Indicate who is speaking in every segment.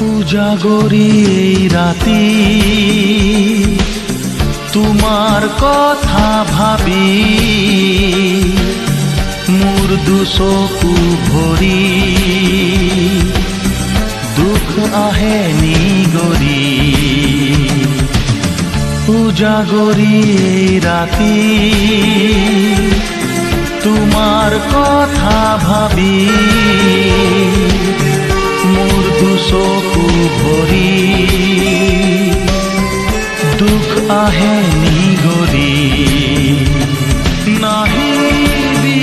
Speaker 1: উজাগৰি এই ৰাতি তোমাৰ কথা ভাবি মোৰ দুচকু ভৰি দুখ আহে নিগৰি উজাগৰি এই ৰাতি তোমাৰ কথা ভাবি মোৰ দুচকু ভৰি দুখ আহে নিগৰি নাহিবি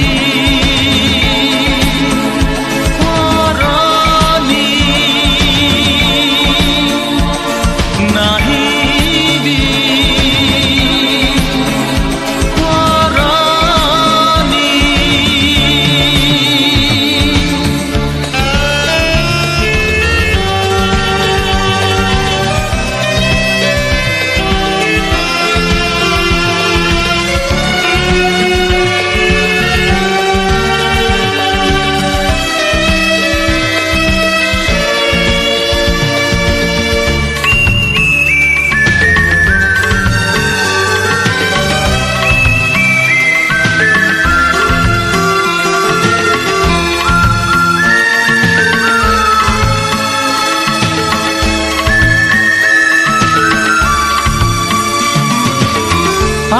Speaker 1: পৰণি নাহিবি পৰণি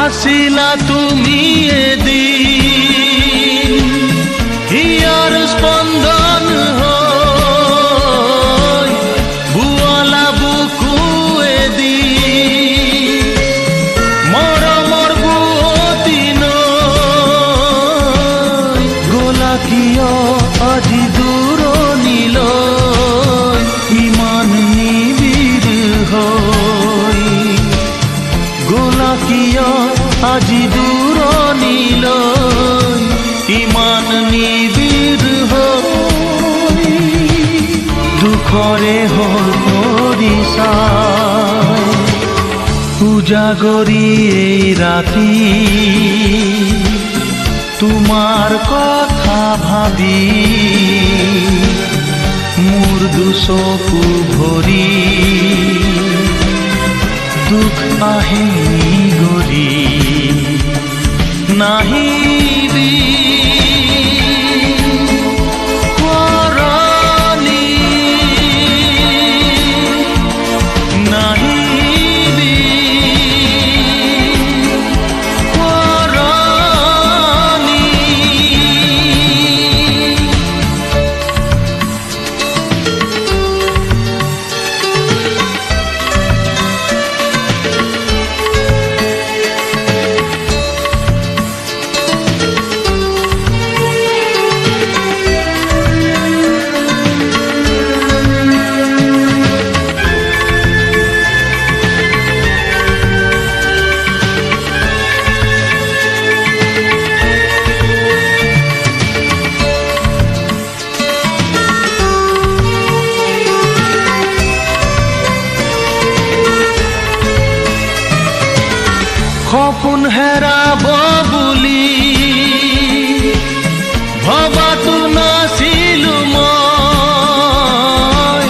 Speaker 1: আছিলা তুমি এদিন হিয়াৰ স্পন্দন হৈ বুৱলা বুকু এদিন মৰমৰ বুৱতী নৈ গলা কিয় আজি দূৰণিলৈ ইমান নিবিড় হৈ গলা কিয় আজি দূৰণিলৈ ইমান নিবিড় হৈ দুখৰে হ'ল পৰিচয় উজাগৰি এই ৰাতি তোমাৰ কথা ভাবি মোৰ দুচকু ভৰি দুখ আহে নিগৰি নাহিবি পৰণি নাহিবি পৰণি সপোন হেৰাব বুলি ভবাতো নাছিলো মই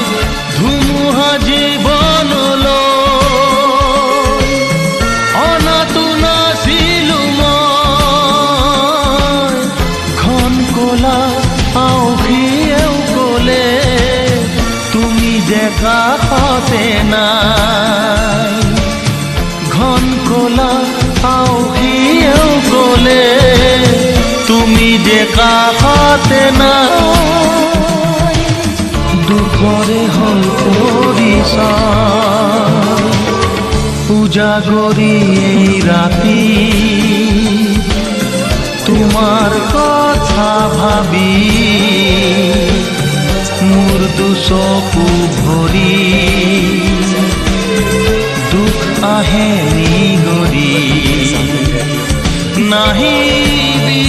Speaker 1: ধুমুহা জীৱনলৈ অনাতো নাছিলো মই ঘন ক'লা আউসীয়েও ক'লে তুমি যে কাষতে নাই ঘন ক'লা আউসীয়েও ক'লে তুমি যে কাষতে নাই দুখৰে হ'ল পৰিচয় উজাগৰি এই ৰাতি তোমাৰ কথা ভাবি মোৰ দুচকু ভৰি দুখ আহে নিগৰি নাহিবি